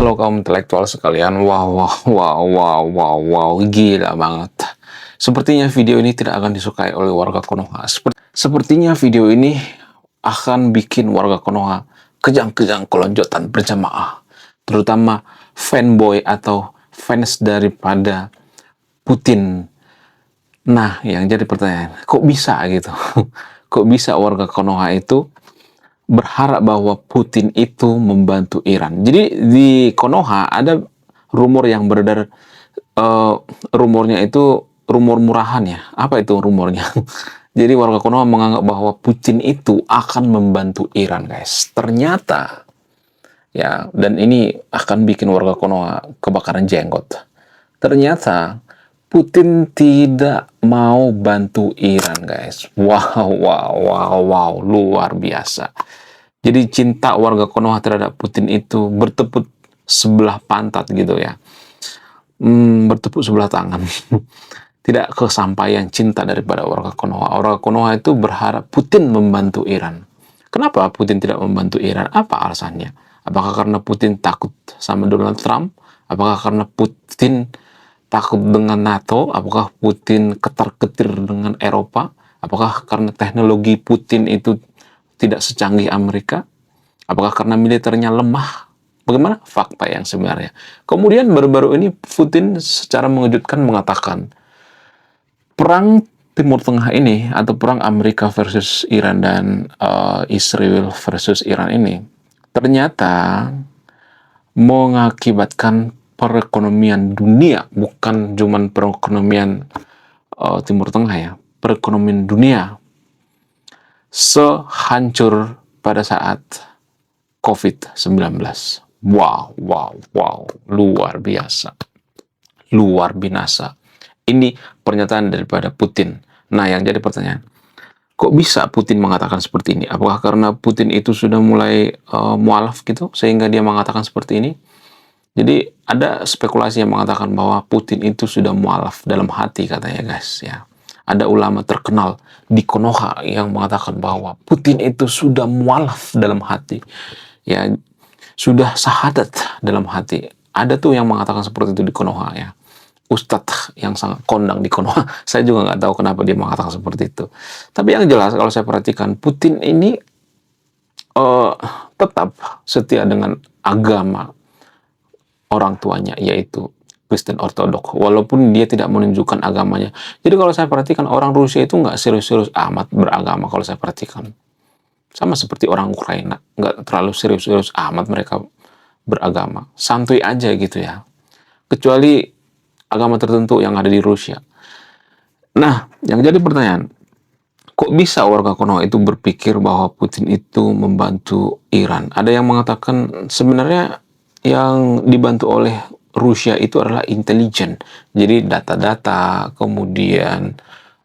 Halo kaum intelektual sekalian, wow, gila banget. Sepertinya video ini tidak akan disukai oleh warga Konoha. Sepertinya video ini akan bikin warga Konoha kejang-kejang kelonjotan berjamaah. Terutama fanboy atau fans daripada Putin. Nah, yang jadi pertanyaan, kok bisa gitu? Kok bisa warga Konoha itu berharap bahwa Putin itu membantu Iran? Jadi di Konoha ada rumor yang beredar, rumornya itu rumor murahan ya. Apa itu rumornya? Jadi warga Konoha menganggap bahwa Putin itu akan membantu Iran, guys. Ternyata ya, dan ini akan bikin warga Konoha kebakaran jenggot. Ternyata Putin tidak mau bantu Iran, guys. Wow, luar biasa. Jadi cinta warga Konoha terhadap Putin itu bertepuk sebelah pantat gitu ya. Bertepuk sebelah tangan. Tidak kesampaian cinta daripada warga Konoha. Warga Konoha itu berharap Putin membantu Iran. Kenapa Putin tidak membantu Iran? Apa alasannya? Apakah karena Putin takut sama Donald Trump? Apakah karena Putin takut dengan NATO? Apakah Putin ketar-ketir dengan Eropa? Apakah karena teknologi Putin itu tidak secanggih Amerika? Apakah karena militernya lemah? Bagaimana fakta yang sebenarnya? Kemudian baru-baru ini Putin secara mengejutkan mengatakan perang Timur Tengah ini atau perang Amerika versus Iran dan Israel versus Iran ini ternyata mengakibatkan perekonomian dunia, bukan cuma perekonomian Timur Tengah ya, perekonomian dunia sehancur pada saat COVID-19. Wow, luar biasa, luar binasa. Ini pernyataan daripada Putin. Nah, yang jadi pertanyaan, kok bisa Putin mengatakan seperti ini? Apakah karena Putin itu sudah mulai mualaf gitu, sehingga dia mengatakan seperti ini? Jadi ada spekulasi yang mengatakan bahwa Putin itu sudah mualaf dalam hati, katanya guys ya. Ada ulama terkenal di Konoha yang mengatakan bahwa Putin itu sudah mualaf dalam hati. Ya, sudah sahadat dalam hati. Ada tuh yang mengatakan seperti itu di Konoha ya. Ustadz yang sangat kondang di Konoha. Saya juga nggak tahu kenapa dia mengatakan seperti itu. Tapi yang jelas kalau saya perhatikan, Putin ini tetap setia dengan agama orang tuanya, yaitu Kristen Ortodok, walaupun dia tidak menunjukkan agamanya. Jadi kalau saya perhatikan, orang Rusia itu nggak serius-serius amat beragama kalau saya perhatikan. Sama seperti orang Ukraina, nggak terlalu serius-serius amat mereka beragama. Santuy aja gitu ya. Kecuali agama tertentu yang ada di Rusia. Nah, yang jadi pertanyaan, kok bisa warga Konoha itu berpikir bahwa Putin itu membantu Iran? Ada yang mengatakan sebenarnya yang dibantu oleh Rusia itu adalah intelijen. Jadi data-data, kemudian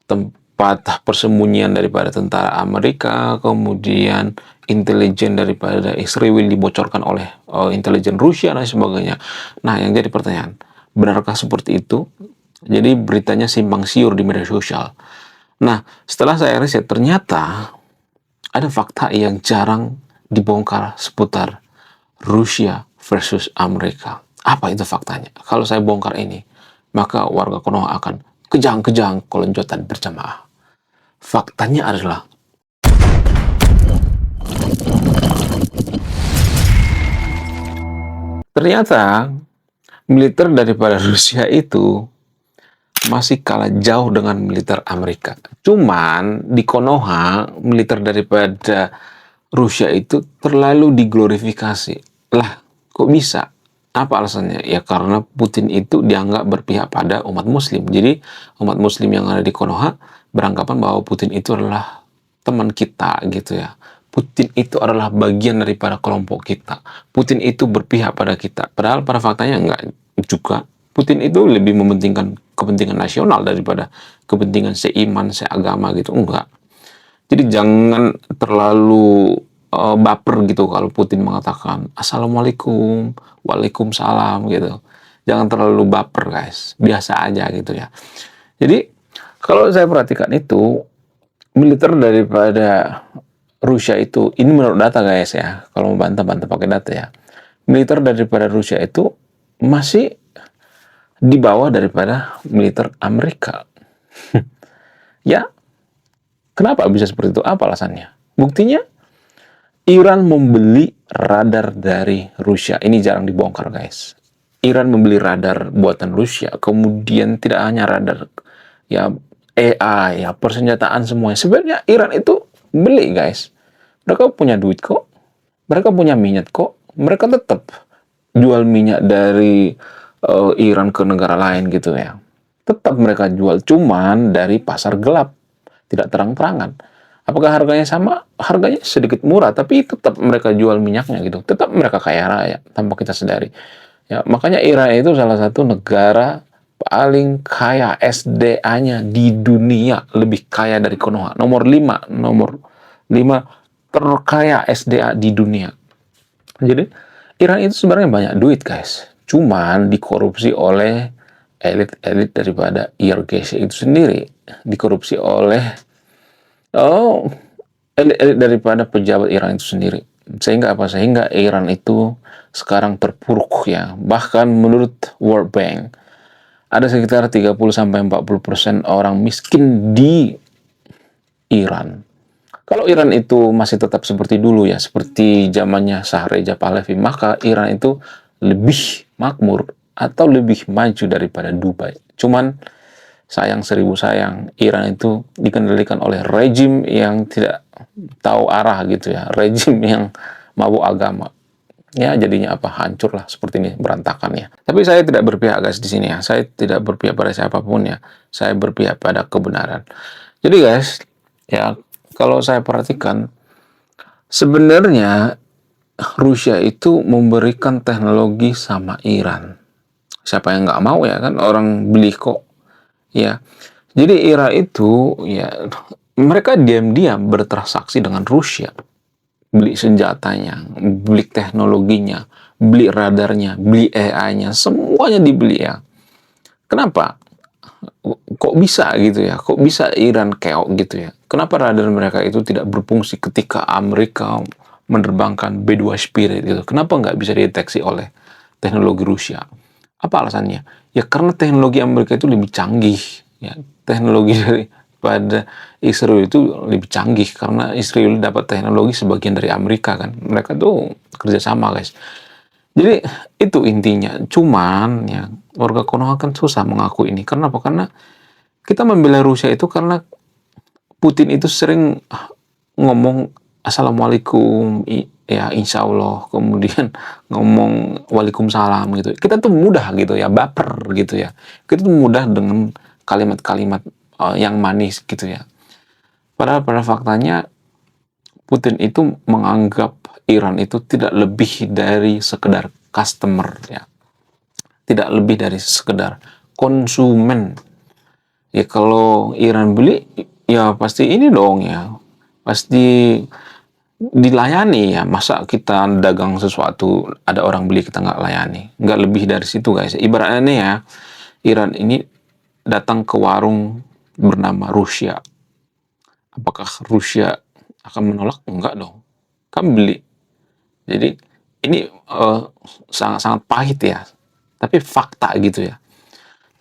tempat persembunyian daripada tentara Amerika, kemudian intelijen daripada Israel dibocorkan oleh intelijen Rusia dan sebagainya. Nah, yang jadi pertanyaan, benarkah seperti itu? Jadi beritanya simpang siur di media sosial. Nah, setelah saya riset, ternyata ada fakta yang jarang dibongkar seputar Rusia versus Amerika. Apa itu faktanya? Kalau saya bongkar ini, maka warga Konoha akan kejang-kejang kelonjotan berjamaah. Faktanya adalah ternyata militer daripada Rusia itu masih kalah jauh dengan militer Amerika. Cuman di Konoha, militer daripada Rusia itu terlalu diglorifikasi. Lah, kok bisa? Apa alasannya? Ya karena Putin itu dianggap berpihak pada umat muslim. Jadi umat muslim yang ada di Konoha beranggapan bahwa Putin itu adalah teman kita gitu ya. Putin itu adalah bagian daripada kelompok kita. Putin itu berpihak pada kita. Padahal pada faktanya enggak juga. Putin itu lebih mementingkan kepentingan nasional daripada kepentingan seiman, seagama gitu. Enggak. Jadi jangan terlalu baper gitu kalau Putin mengatakan Assalamualaikum, Waalaikumsalam gitu. Jangan terlalu baper guys. Biasa aja gitu ya. Jadi kalau saya perhatikan itu, militer daripada Rusia itu, ini menurut data guys ya, kalau mau bantah-bantah pakai data ya. militer daripada Rusia itu masih di bawah daripada militer Amerika. Ya, kenapa bisa seperti itu? Apa alasannya? Buktinya, Iran membeli radar dari Rusia. Ini jarang dibongkar, guys. Iran membeli radar buatan Rusia. Kemudian tidak hanya radar, ya AI, ya persenjataan semuanya. Sebenarnya Iran itu beli, guys. Mereka punya duit kok. Mereka punya minyak kok. Mereka tetap jual minyak dari Iran ke negara lain gitu ya. Tetap mereka jual, cuman dari pasar gelap, tidak terang-terangan. Apakah harganya sama? Harganya sedikit murah, tapi tetap mereka jual minyaknya gitu. Tetap mereka kaya raya tanpa kita sadari. Ya, makanya Iran itu salah satu negara paling kaya SDA-nya di dunia, lebih kaya dari Konoha. Nomor 5 terkaya SDA di dunia. Jadi Iran itu sebenarnya banyak duit, guys. Cuman dikorupsi oleh elit-elit daripada IRGC itu sendiri. Dikorupsi oleh elit-elit daripada pejabat Iran itu sendiri. Sehingga apa? Sehingga Iran itu sekarang terpuruk ya. Bahkan menurut World Bank, ada sekitar 30-40% orang miskin di Iran. Kalau Iran itu masih tetap seperti dulu ya, seperti zamannya Shah Reza Pahlavi, maka Iran itu lebih makmur atau lebih maju daripada Dubai. Cuman sayang seribu sayang, Iran itu dikendalikan oleh rejim yang tidak tahu arah gitu ya, rejim yang mabuk agama. Ya jadinya apa, hancur lah seperti ini, berantakan ya. Tapi saya tidak berpihak, guys, di sini ya. Saya tidak berpihak pada siapapun ya. Saya berpihak pada kebenaran. Jadi guys, ya kalau saya perhatikan, sebenarnya Rusia itu memberikan teknologi sama Iran. Siapa yang nggak mau ya kan, orang beli kok. Ya, jadi Iran itu ya mereka diam-diam bertransaksi dengan Rusia, beli senjatanya, beli teknologinya, beli radarnya, beli AI-nya, semuanya dibeli ya. Kenapa? Kok bisa gitu ya? Kok bisa Iran keok gitu ya? Kenapa radar mereka itu tidak berfungsi ketika Amerika menerbangkan B-2 Spirit gitu? Kenapa nggak bisa dideteksi oleh teknologi Rusia? Apa alasannya? Ya karena teknologi Amerika itu lebih canggih. Ya, teknologi daripada Israel itu lebih canggih karena Israel dapat teknologi sebagian dari Amerika kan. Mereka tuh kerjasama, guys. Jadi itu intinya. Cuman ya warga Konoha kan susah mengaku ini. Karena apa? Karena kita membela Rusia itu karena Putin itu sering ngomong Assalamualaikum, ya insya Allah, kemudian ngomong Waalaikumsalam gitu. Kita tuh mudah gitu ya, baper gitu ya. Kita tuh mudah dengan kalimat-kalimat yang manis gitu ya. Padahal pada faktanya Putin itu menganggap Iran itu tidak lebih dari sekedar customer ya. Tidak lebih dari sekedar konsumen. Ya kalau Iran beli, ya pasti ini dong ya. Pasti dilayani ya. Masa kita dagang sesuatu, ada orang beli kita nggak layani. Nggak lebih dari situ, guys. Ibaratnya nih ya, Iran ini datang ke warung bernama Rusia. Apakah Rusia akan menolak? Enggak dong. Kan beli. Jadi ini sangat-sangat pahit ya. Tapi fakta gitu ya.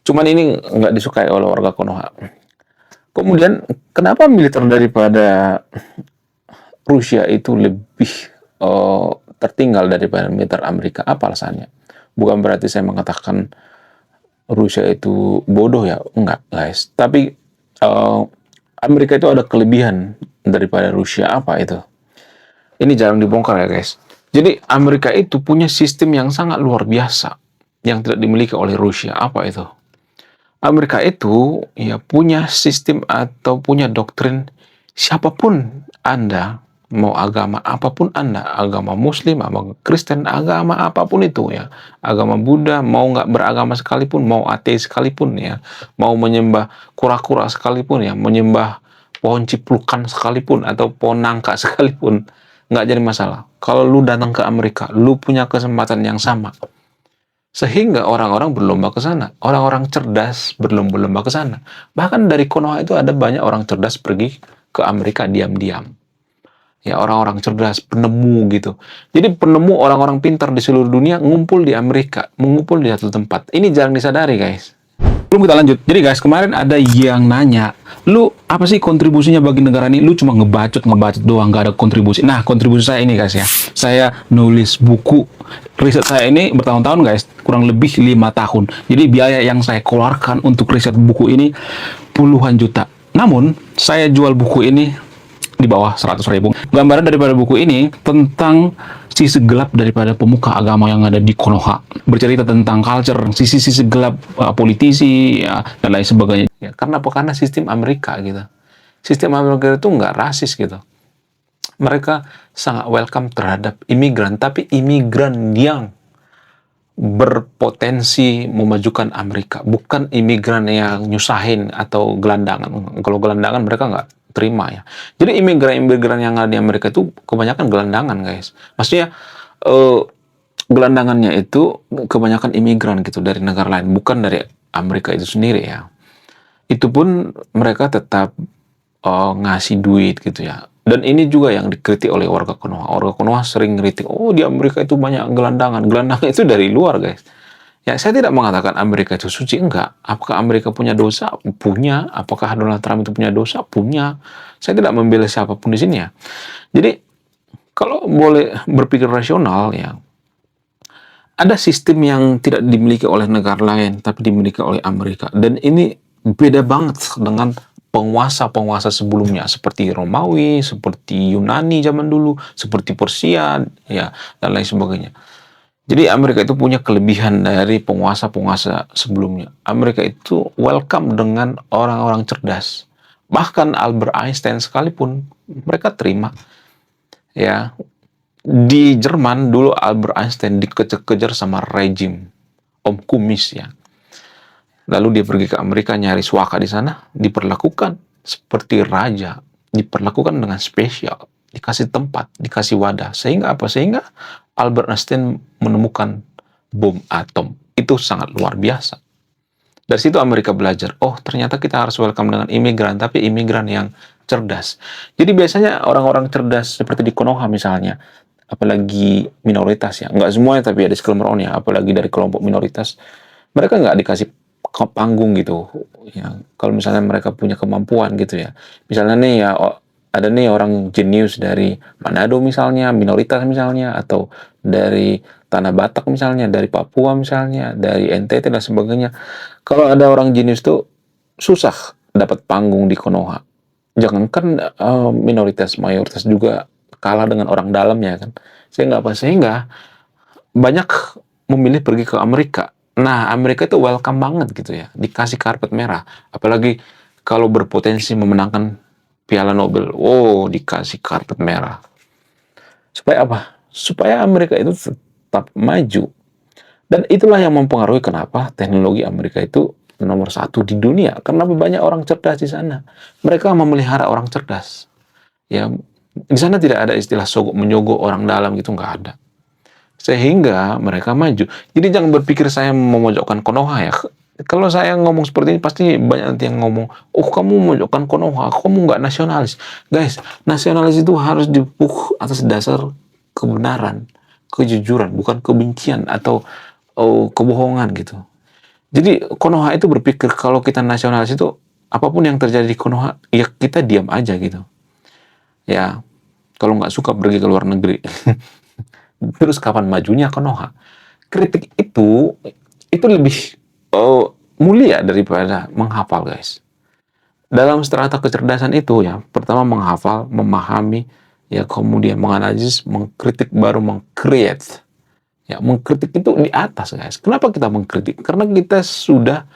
Cuman ini nggak disukai oleh warga Konoha. Kemudian kenapa militer daripada Rusia itu lebih tertinggal daripada militer Amerika? Apa alasannya? Bukan berarti saya mengatakan Rusia itu bodoh ya, enggak, guys. Tapi Amerika itu ada kelebihan daripada Rusia. Apa itu? Ini jarang dibongkar ya, guys. Jadi Amerika itu punya sistem yang sangat luar biasa yang tidak dimiliki oleh Rusia. Apa itu? Amerika itu ya punya sistem atau punya doktrin, siapapun Anda, mau agama apapun Anda, agama Muslim, agama Kristen, agama apapun itu ya, agama Buddha, mau nggak beragama sekalipun, mau ateis sekalipun ya, mau menyembah kura-kura sekalipun ya, menyembah pohon ciplukan sekalipun atau pohon nangka sekalipun, nggak jadi masalah. Kalau lu datang ke Amerika, lu punya kesempatan yang sama. Sehingga orang-orang berlomba ke sana. Orang-orang cerdas berlomba-lomba ke sana. Bahkan dari Konoha itu ada banyak orang cerdas pergi ke Amerika diam-diam. Ya, orang-orang cerdas, penemu gitu. Jadi penemu orang-orang pintar di seluruh dunia ngumpul di Amerika, mengumpul di satu tempat. Ini jarang disadari, guys. Belum kita lanjut. Jadi guys, kemarin ada yang nanya, lu apa sih kontribusinya bagi negara ini? Lu cuma ngebacot doang, gak ada kontribusi. Nah, kontribusi saya ini guys ya. Saya nulis buku. Riset saya ini bertahun-tahun guys, kurang lebih 5 tahun. Jadi biaya yang saya keluarkan untuk riset buku ini puluhan juta. Namun, saya jual buku ini di bawah 100.000. Gambaran daripada buku ini tentang sisi gelap daripada pemuka agama yang ada di Konoha. Bercerita tentang culture, sisi-sisi gelap politisi, ya, dan lain sebagainya. Ya, karena apa? Karena sistem Amerika gitu. Sistem Amerika itu nggak rasis gitu. Mereka sangat welcome terhadap imigran, tapi imigran yang berpotensi memajukan Amerika, bukan imigran yang nyusahin atau gelandangan. Kalau gelandangan mereka nggak terima ya. Jadi imigran-imigran yang ada di Amerika itu kebanyakan gelandangan, guys. Maksudnya gelandangannya itu kebanyakan imigran gitu dari negara lain, bukan dari Amerika itu sendiri ya. Itu pun mereka tetap ngasih duit gitu ya. Dan ini juga yang dikritik oleh warga Konoha. Warga Konoha sering kritik, oh di Amerika itu banyak gelandangan. Gelandangan itu dari luar, guys. Ya, saya tidak mengatakan Amerika itu suci, enggak. Apakah Amerika punya dosa? Punya. Apakah Donald Trump itu punya dosa? Punya. Saya tidak membela siapapun di sini ya. Jadi, kalau boleh berpikir rasional ya, ada sistem yang tidak dimiliki oleh negara lain, tapi dimiliki oleh Amerika. Dan ini beda banget dengan penguasa-penguasa sebelumnya, seperti Romawi, seperti Yunani zaman dulu, seperti Persia, ya, dan lain sebagainya. Jadi Amerika itu punya kelebihan dari penguasa-penguasa sebelumnya. Amerika itu welcome dengan orang-orang cerdas. Bahkan Albert Einstein sekalipun mereka terima. Ya, di Jerman dulu Albert Einstein dikejar-kejar sama rejim Om Kumis ya. Lalu dia pergi ke Amerika nyari suaka di sana, diperlakukan seperti raja, diperlakukan dengan spesial, dikasih tempat, dikasih wadah. Sehingga apa? Sehingga Albert Einstein menemukan bom atom. Itu sangat luar biasa. Dari situ Amerika belajar, oh ternyata kita harus welcome dengan imigran, tapi imigran yang cerdas. Jadi biasanya orang-orang cerdas seperti di Konoha misalnya, apalagi minoritas ya, nggak semuanya tapi ada disclaimer on ya, apalagi dari kelompok minoritas, mereka nggak dikasih panggung gitu ya. Kalau misalnya mereka punya kemampuan gitu ya, misalnya nih ya ada nih orang jenius dari Manado misalnya, minoritas misalnya, atau dari Tanah Batak misalnya, dari Papua misalnya, dari NTT dan sebagainya. Kalau ada orang jenius tuh susah dapat panggung di Konoha. Jangankan minoritas, mayoritas juga kalah dengan orang dalamnya kan. Sehingga apa? Sehingga banyak memilih pergi ke Amerika. Nah, Amerika itu welcome banget gitu ya, dikasih karpet merah. Apalagi kalau berpotensi memenangkan Piala Nobel. Oh, dikasih karpet merah. Supaya apa? Supaya Amerika itu tetap maju. Dan itulah yang mempengaruhi kenapa teknologi Amerika itu nomor 1 di dunia. Karena banyak orang cerdas di sana. Mereka memelihara orang cerdas. Ya, di sana tidak ada istilah sogok menyogok orang dalam gitu, nggak ada. Sehingga mereka maju. Jadi jangan berpikir saya memojokkan Konoha ya. Kalau saya ngomong seperti ini pasti banyak nanti yang ngomong, oh kamu memojokkan Konoha, kamu nggak nasionalis. Guys, nasionalis itu harus dipuk atas dasar kebenaran, kejujuran, bukan kebencian atau kebohongan gitu. Jadi Konoha itu berpikir kalau kita nasionalis itu apapun yang terjadi di Konoha, ya kita diam aja gitu. Ya, kalau nggak suka pergi ke luar negeri. Terus kapan majunya Konoha? Kritik itu lebih mulia daripada menghafal, guys. Dalam strata kecerdasan itu ya, pertama menghafal, memahami, ya kemudian menganalisis, mengkritik, baru mengcreate. Ya, mengkritik itu di atas, guys. Kenapa kita mengkritik? Karena kita sudah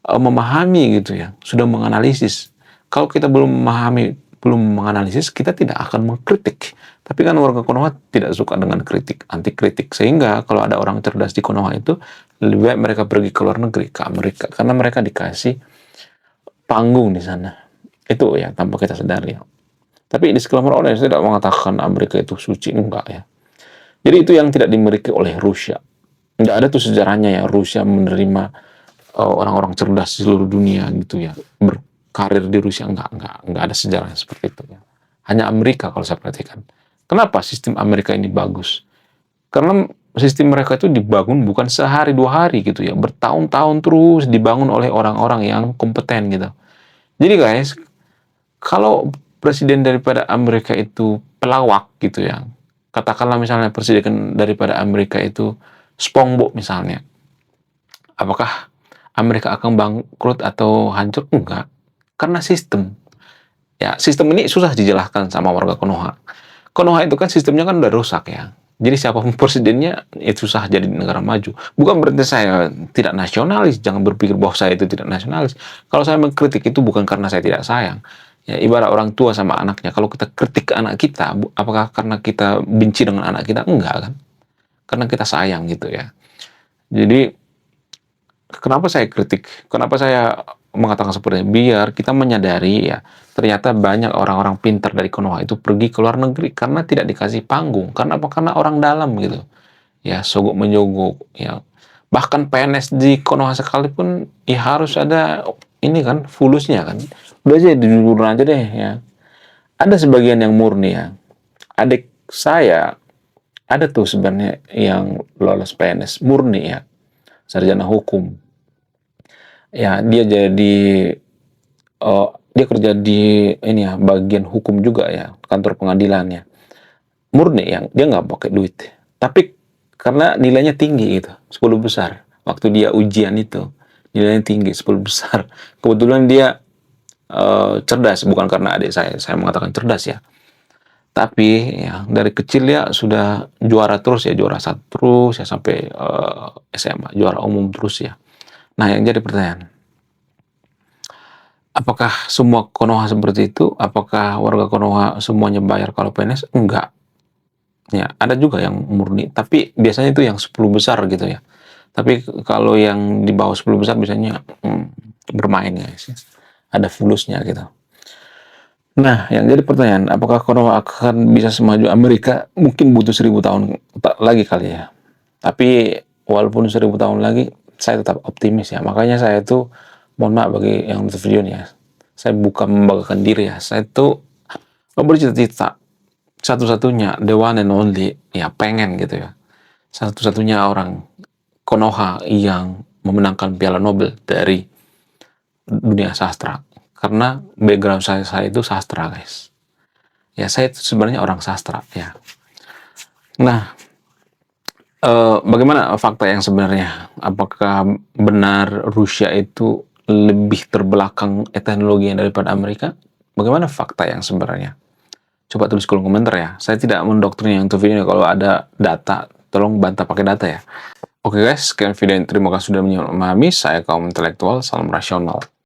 memahami gitu ya, sudah menganalisis. Kalau kita belum memahami, belum menganalisis, kita tidak akan mengkritik. Tapi kan warga Konoha tidak suka dengan kritik, anti kritik. Sehingga kalau ada orang cerdas di Konoha itu, lebih baik mereka pergi ke luar negeri, ke Amerika. Karena mereka dikasih panggung di sana. Itu ya, tanpa kita sadari ya. Tapi disclaimer oleh saya tidak mengatakan Amerika itu suci, enggak ya. Jadi itu yang tidak dimiliki oleh Rusia. Enggak ada tuh sejarahnya ya, Rusia menerima orang-orang cerdas di seluruh dunia gitu ya. Berkarir di Rusia, enggak ada sejarahnya seperti itu ya. hanya Amerika kalau saya perhatikan. Kenapa sistem Amerika ini bagus? Karena sistem mereka itu dibangun bukan sehari dua hari gitu ya, bertahun-tahun terus dibangun oleh orang-orang yang kompeten gitu. Jadi guys, kalau presiden daripada Amerika itu pelawak gitu ya, katakanlah misalnya presiden daripada Amerika itu SpongeBob misalnya, apakah Amerika akan bangkrut atau hancur? Enggak, karena sistem. Ya, sistem ini susah dijelaskan sama warga Konoha. Konoha itu kan sistemnya kan udah rusak ya. Jadi siapapun presidennya itu susah jadi negara maju. Bukan berarti saya tidak nasionalis, jangan berpikir bahwa saya itu tidak nasionalis. Kalau saya mengkritik itu bukan karena saya tidak sayang. Ya, ibarat orang tua sama anaknya, kalau kita kritik ke anak kita, apakah karena kita benci dengan anak kita? Enggak kan? Karena kita sayang gitu ya. Jadi kenapa saya kritik? Kenapa saya mengatakan seperti ini? Biar kita menyadari ya, ternyata banyak orang-orang pintar dari Konoha itu pergi ke luar negeri karena tidak dikasih panggung. Karena apa? Karena orang dalam gitu. Ya, sogok menyogok ya. Bahkan PNS di Konoha sekalipun ya harus ada ini kan fulusnya kan. Udah aja jujur aja deh ya. Ada sebagian yang murni ya. Adik saya ada tuh sebenarnya yang lolos PNS murni ya, sarjana hukum. Ya, dia jadi dia kerja di ini ya, bagian hukum juga ya, kantor pengadilannya. Murni yang dia nggak pakai duit. Tapi karena nilainya tinggi gitu, 10 besar. Waktu dia ujian itu, nilainya tinggi, 10 besar. Kebetulan dia cerdas, bukan karena adik saya mengatakan cerdas ya. Tapi ya dari kecil ya sudah juara terus ya, juara satu terus ya sampai SMA, juara umum terus ya. Nah, yang jadi pertanyaan, apakah semua Konoha seperti itu? Apakah warga Konoha semuanya bayar kalau PNS? Enggak. Ya, ada juga yang murni, tapi biasanya itu yang 10 besar gitu ya. Tapi kalau yang di bawah 10 besar biasanya bermain guys ya. Ada fulusnya gitu. Nah, yang jadi pertanyaan, apakah Konoha akan bisa semaju Amerika? Mungkin butuh 1000 tahun lagi kali ya. Tapi walaupun 1000 tahun lagi, saya tetap optimis ya. Makanya saya itu, mohon maaf bagi yang nonton video ini ya, saya bukan membanggakan diri ya. Saya itu bercita-cita satu-satunya, the one and only, ya pengen gitu ya. Satu-satunya orang Konoha yang memenangkan Piala Nobel dari dunia sastra. Karena background saya itu sastra guys. Ya, saya itu sebenarnya orang sastra ya. Nah, bagaimana fakta yang sebenarnya? Apakah benar Rusia itu lebih terbelakang teknologinya daripada Amerika? Bagaimana fakta yang sebenarnya? Coba tulis kolom komentar ya. Saya tidak mendoktrin yang untuk video ini. Kalau ada data, tolong bantah pakai data ya. Oke guys, sekian video ini. Terima kasih sudah memahami. Saya kaum intelektual, salam rasional.